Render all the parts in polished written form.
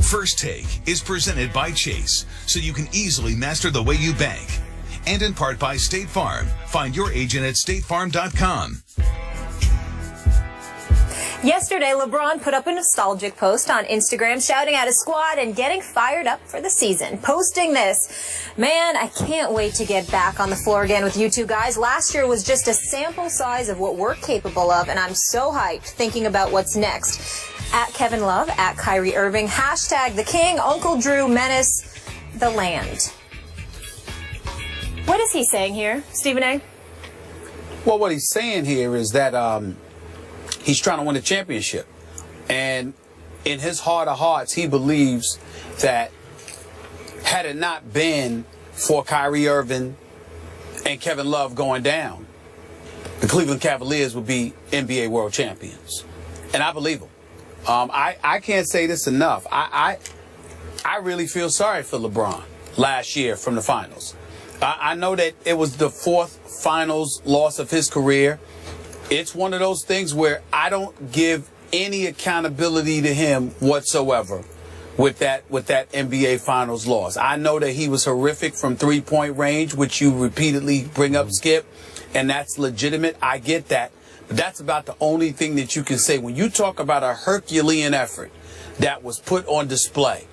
First Take is presented by Chase, so you can easily master the way you bank. And in part by State Farm. Find your agent at statefarm.com. Yesterday, Lebron put up a nostalgic post on Instagram shouting at his squad and getting fired up for the season. Posting this, "Man, I can't wait to get back on the floor again with you two guys. Last year was just a sample size of what we're capable of, and I'm so hyped thinking about what's next." At Kevin Love, at Kyrie Irving, hashtag the King, Uncle Drew, Menace, the land. What is he saying here, Stephen A? Well, what he's saying here is that he's trying to win a championship. And in his heart of hearts, he believes that had it not been for Kyrie Irving and Kevin Love going down, the Cleveland Cavaliers would be NBA world champions. And I believe him. I can't say this enough. I really feel sorry for LeBron last year from the finals. I know that it was the fourth finals loss of his career. It's one of those things where I don't give any accountability to him whatsoever with that NBA finals loss. I know that he was horrific from three-point range, which you repeatedly bring up, Skip, and that's legitimate. I get that. But that's about the only thing that you can say. When you talk about a Herculean effort that was put on display,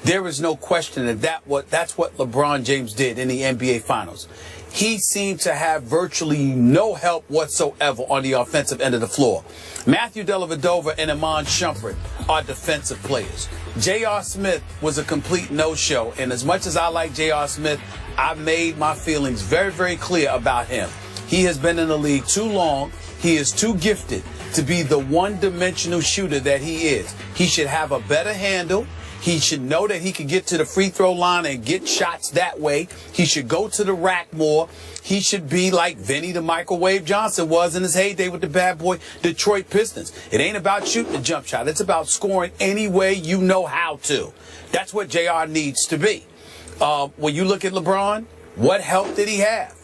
there is no question that that's what LeBron James did in the NBA Finals. He seemed to have virtually no help whatsoever on the offensive end of the floor. Matthew Dellavedova and Iman Shumpert are defensive players. J.R. Smith was a complete no-show, and as much as I like J.R. Smith, I made my feelings very, very clear about him. He has been in the league too long. He is too gifted to be the one-dimensional shooter that he is. He should have a better handle. He should know that he could get to the free throw line and get shots that way. He should go to the rack more. He should be like Vinny the Microwave Johnson was in his heyday with the bad boy Detroit Pistons. It ain't about shooting a jump shot. It's about scoring any way you know how to. That's what JR needs to be. When you look at LeBron, what help did he have?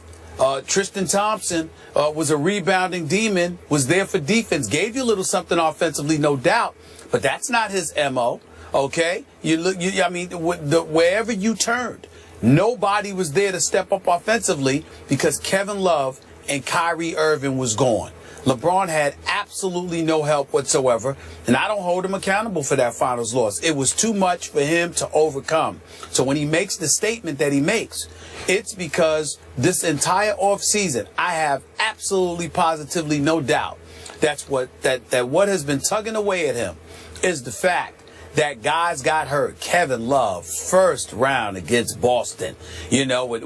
Tristan Thompson was a rebounding demon, was there for defense, gave you a little something offensively, no doubt, but that's not his MO. Okay, wherever you turned, nobody was there to step up offensively because Kevin Love and Kyrie Irving was gone. LeBron had absolutely no help whatsoever, and I don't hold him accountable for that finals loss. It was too much for him to overcome. So when he makes the statement that he makes, it's because this entire offseason, I have absolutely positively no doubt that what has been tugging away at him is the fact that guys got hurt. Kevin Love, first round against Boston, with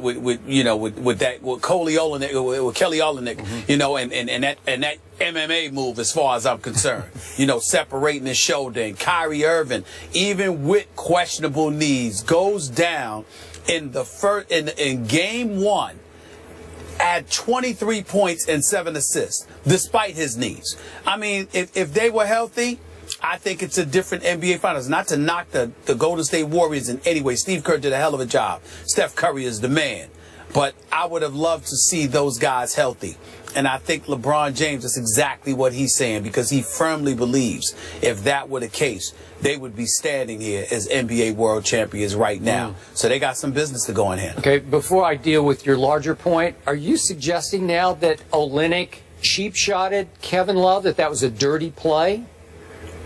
Kelly Olynyk, and that MMA move as far as I'm concerned, separating his shoulder, and Kyrie Irving, even with questionable knees, goes down in game one at 23 points and 7 assists, despite his knees. I mean, if they were healthy, I think it's a different NBA Finals. Not to knock the Golden State Warriors in any way. Steve Kerr did a hell of a job. Steph Curry is the man. But I would have loved to see those guys healthy. And I think LeBron James is exactly what he's saying, because he firmly believes if that were the case, they would be standing here as NBA world champions right now. So they got some business to go in hand. Okay, before I deal with your larger point, are you suggesting now that Olynyk cheap-shotted Kevin Love, that was a dirty play?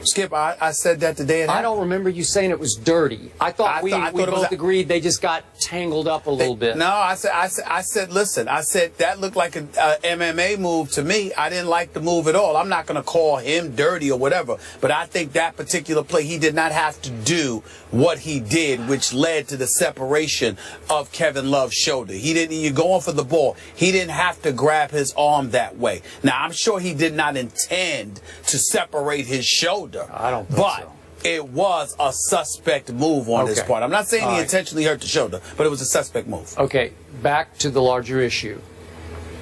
Skip, I said that today. I don't remember you saying it was dirty. I thought we both agreed they just got tangled up a little bit. No, I said, listen, that looked like an MMA move to me. I didn't like the move at all. I'm not going to call him dirty or whatever, but I think that particular play, he did not have to do what he did, which led to the separation of Kevin Love's shoulder. You're going for the ball. He didn't have to grab his arm that way. Now, I'm sure he did not intend to separate his shoulder. I don't think so. It was a suspect move on his part. I'm not saying he intentionally hurt the shoulder, but it was a suspect move. Okay, back to the larger issue.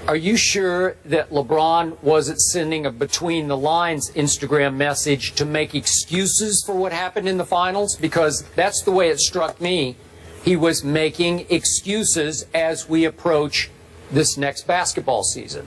Are you sure that LeBron wasn't sending a between-the-lines Instagram message to make excuses for what happened in the finals? Because that's the way it struck me. He was making excuses as we approach this next basketball season.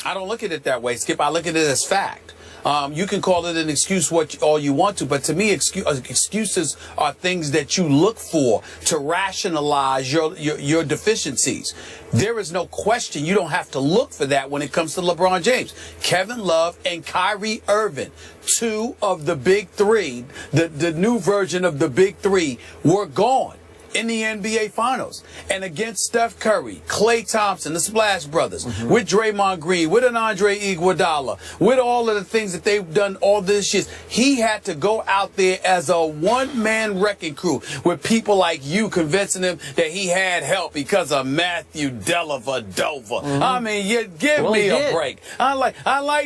I don't look at it that way, Skip. I look at it as fact. You can call it an excuse all you want to, but to me, excuses are things that you look for to rationalize your deficiencies. There is no question you don't have to look for that when it comes to LeBron James. Kevin Love and Kyrie Irving, two of the big three, the new version of the big three, were gone in the NBA Finals. And against Steph Curry, Klay Thompson, the Splash Brothers, with Draymond Green, with an Andre Iguodala, with all of the things that they've done all this year, he had to go out there as a one-man wrecking crew with people like you convincing him that he had help because of Matthew Dellavedova. I mean, give me a break. I like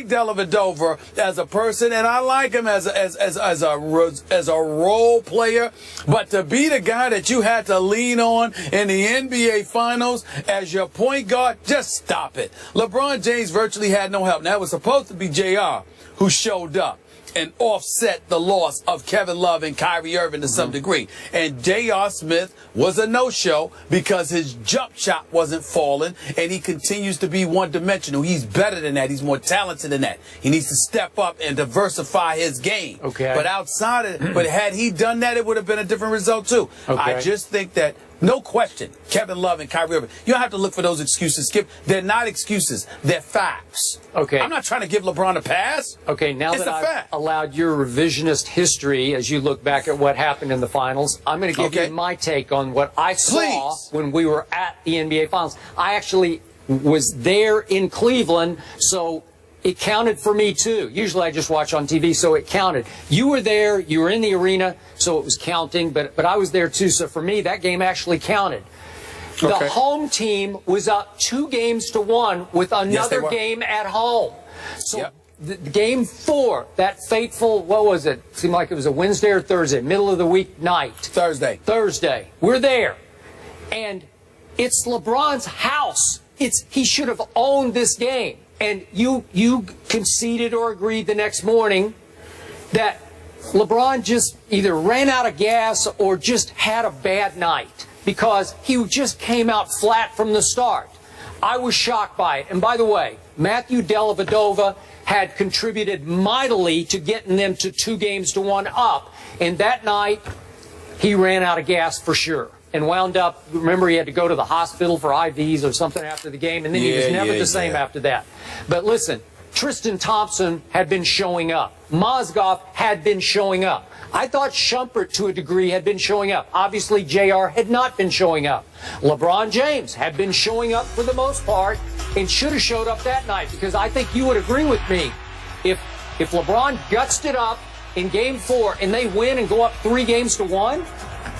Dellavedova as a person, and I like him as a role player, but to be the guy that you have to lean on in the NBA Finals as your point guard, just stop it. LeBron James virtually had no help. Now, it was supposed to be JR who showed up and offset the loss of Kevin Love and Kyrie Irving to some degree. And J.R. Smith was a no-show because his jump shot wasn't falling, and he continues to be one-dimensional. He's better than that. He's more talented than that. He needs to step up and diversify his game. Okay. But outside of but had he done that, it would have been a different result too. Okay. I just think that, no question, Kevin Love and Kyrie Irving, you don't have to look for those excuses, Skip. They're not excuses. They're facts. Okay. I'm not trying to give LeBron a pass. Okay, now that I've allowed your revisionist history as you look back at what happened in the finals, I'm going to give you my take on what I saw when we were at the NBA Finals. I actually was there in Cleveland, so it counted for me too. Usually I just watch on TV, so it counted. You were there, you were in the arena, so it was counting, but I was there too, so for me that game actually counted. The home team was up 2-1 with another game at home. So the game 4, that fateful, what was it? Seemed like it was a Wednesday or Thursday, middle of the week night. Thursday. We're there. And it's LeBron's house. He should have owned this game. And you conceded or agreed the next morning that LeBron just either ran out of gas or just had a bad night because he just came out flat from the start. I was shocked by it. And by the way, Matthew Dellavedova had contributed mightily to getting them to 2-1 up. And that night, he ran out of gas for sure. And wound up, remember, he had to go to the hospital for IVs or something after the game, and then he was never the same after that. But listen, Tristan Thompson had been showing up. Mozgov had been showing up. I thought Shumpert, to a degree, had been showing up. Obviously, JR had not been showing up. LeBron James had been showing up for the most part and should have showed up that night, because I think you would agree with me. If LeBron gutsed it up in Game 4 and they win and go up 3-1,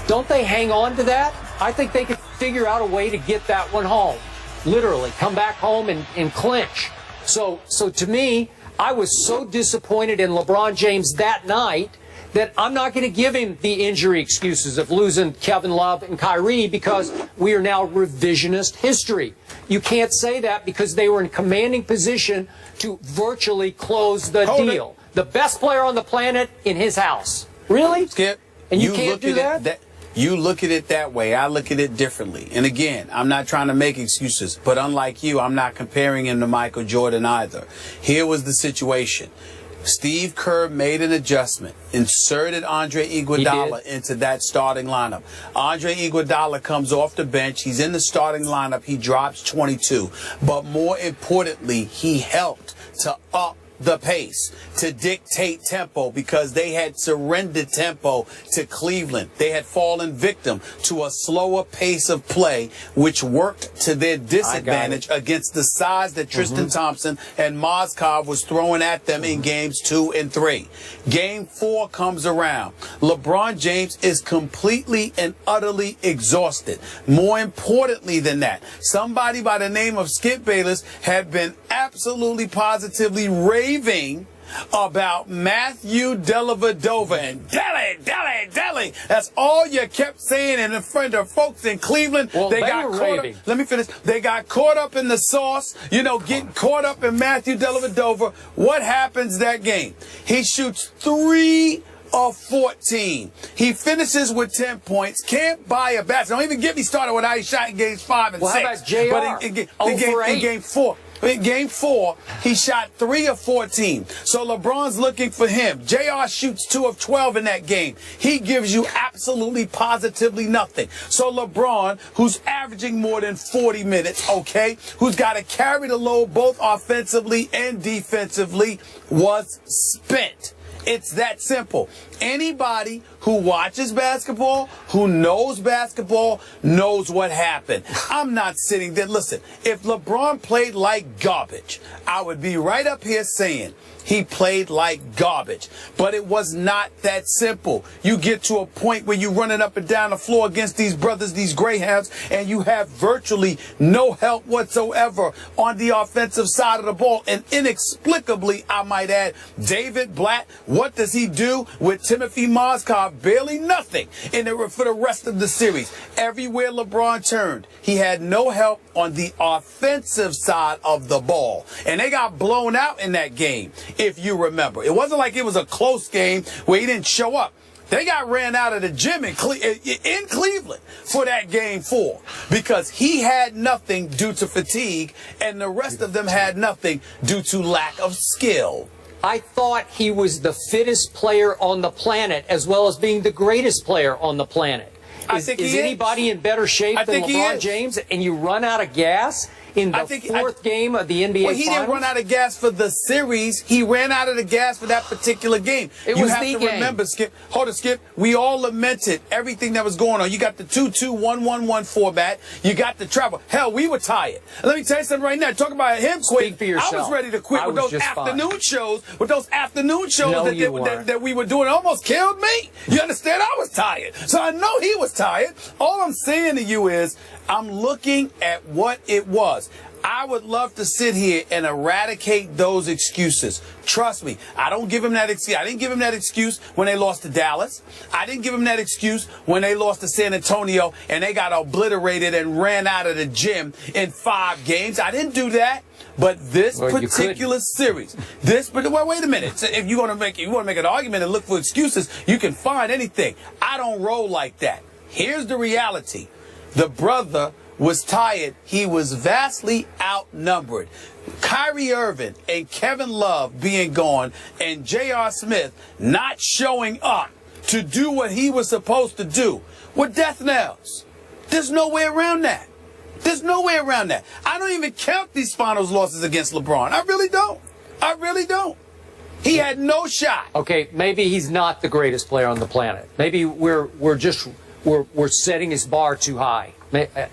don't they hang on to that? I think they could figure out a way to get that one home. Literally, come back home and clinch. So to me, I was so disappointed in LeBron James that night that I'm not going to give him the injury excuses of losing Kevin Love and Kyrie because we are now revisionist history. You can't say that because they were in commanding position to virtually close the deal. The best player on the planet in his house. Really? Skip, and you can't do that? You look at it that way. I look at it differently. And again, I'm not trying to make excuses, but unlike you, I'm not comparing him to Michael Jordan either. Here was the situation. Steve Kerr made an adjustment, inserted Andre Iguodala into that starting lineup. Andre Iguodala comes off the bench. He's in the starting lineup. He drops 22. But more importantly, he helped to up the pace, to dictate tempo, because they had surrendered tempo to Cleveland. They had fallen victim to a slower pace of play, which worked to their disadvantage against the size that Tristan Thompson and Mozgov was throwing at them in games 2 and 3. Game 4 comes around. LeBron James is completely and utterly exhausted. More importantly than that, somebody by the name of Skip Bayless had been absolutely positively raving about Matthew Dellavedova and Delly. That's all you kept saying in front of folks in Cleveland. Well, they got caught up. Let me finish. They got caught up in the sauce, getting caught up in Matthew Dellavedova. What happens that game? He shoots 3 of 14. He finishes with 10 points. Can't buy a basket. Don't even get me started with how he shot in games 5 and 6. How about JR? But in game 4. In game 4, he shot 3 of 14. So LeBron's looking for him. JR shoots 2 of 12 in that game. He gives you absolutely positively nothing. So LeBron, who's averaging more than 40 minutes, okay, who's got to carry the load both offensively and defensively, was spent. It's that simple. Anybody who watches basketball, who knows basketball, knows what happened. I'm not sitting there. Listen, if LeBron played like garbage, I would be right up here saying he played like garbage. But it was not that simple. You get to a point where you're running up and down the floor against these brothers, these Greyhounds, and you have virtually no help whatsoever on the offensive side of the ball. And inexplicably, I might add, David Blatt, what does he do with Timothy Mozgov? Barely nothing for the rest of the series. Everywhere LeBron turned, he had no help on the offensive side of the ball. And they got blown out in that game, if you remember. It wasn't like it was a close game where he didn't show up. They got ran out of the gym in Cleveland for that game 4 because he had nothing due to fatigue and the rest of them had nothing due to lack of skill. I thought he was the fittest player on the planet as well as being the greatest player on the planet. Is anybody in better shape than LeBron James and you run out of gas in the fourth game of the NBA Finals? Well, he didn't run out of gas for the series. He ran out of the gas for that particular game. You have to remember, Skip. Hold it, Skip. We all lamented everything that was going on. You got the 2-2-1-1-1 format. You got the travel. Hell, we were tired. And let me tell you something right now. Talk about him quitting. Speak for yourself. I was ready to quit with those afternoon shows. With those afternoon shows that we were doing. It almost killed me. You understand? I was tired. So I know he was tired. All I'm saying to you is I'm looking at what it was. I would love to sit here and eradicate those excuses. Trust me, I don't give him that excuse. I didn't give him that excuse when they lost to Dallas. I didn't give him that excuse when they lost to San Antonio and they got obliterated and ran out of the gym in 5 games. I didn't do that. But this particular series, well, wait a minute. So if you want to make an argument and look for excuses, you can find anything. I don't roll like that. Here's the reality. The brother was tired. He was vastly outnumbered. Kyrie Irving and Kevin Love being gone and J.R. Smith not showing up to do what he was supposed to do were death knells. There's no way around that. There's no way around that. I don't even count these finals losses against LeBron. I really don't. I really don't. He had no shot. Okay, maybe he's not the greatest player on the planet. Maybe we're setting his bar too high.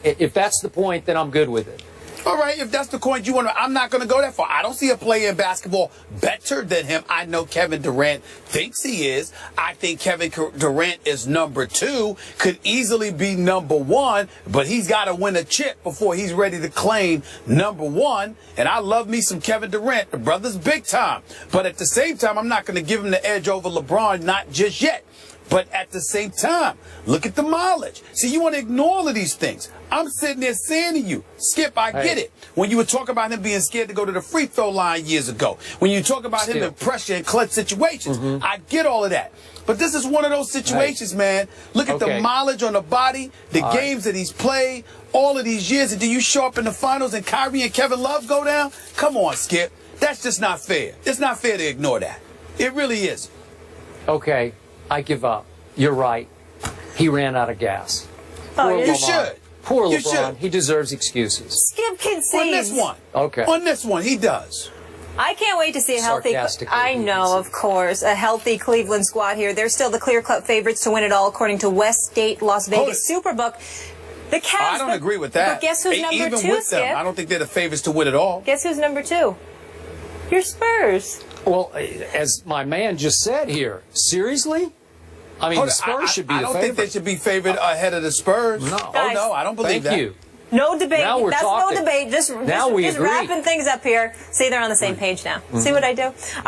If that's the point, then I'm good with it. All right, if that's the point you want to, I'm not going to go that far. I don't see a player in basketball better than him. I know Kevin Durant thinks he is. I think Kevin Durant is number 2, could easily be number 1, but he's got to win a chip before he's ready to claim number 1. And I love me some Kevin Durant. The brother's big time. But at the same time, I'm not going to give him the edge over LeBron, not just yet. But at the same time, look at the mileage. See, you want to ignore all of these things. I'm sitting there saying to you, Skip, I get it. When you were talking about him being scared to go to the free throw line years ago, when you talk about him in pressure and clutch situations, I get all of that. But this is one of those situations, man. Look at the mileage on the body, the games that he's played, all of these years, and do you show up in the finals and Kyrie and Kevin Love go down? Come on, Skip. That's just not fair. It's not fair to ignore that. It really is. Okay. I give up. You're right. He ran out of gas. You should. Poor LeBron. He deserves excuses. Skip concedes. On this one. Okay. On this one, he does. I can't wait to see a healthy, I know, of course, a healthy Cleveland squad here. They're still the clear-cut favorites to win it all, according to Westgate Las Vegas Superbook. The Cavs. I don't agree with that. But guess who's number 2, Even with Skip? them, I don't think they're the favorites to win it all. Guess who's number 2? Your Spurs. Well, as my man just said here, seriously? I mean, the Spurs should be the favorite. I don't think they should be favored ahead of the Spurs. No. Guys, no, I don't believe that. Thank you. No debate. Now we're That's talking. no debate. Just agree. wrapping things up here. See, they're on the same page now. See what I do? All right.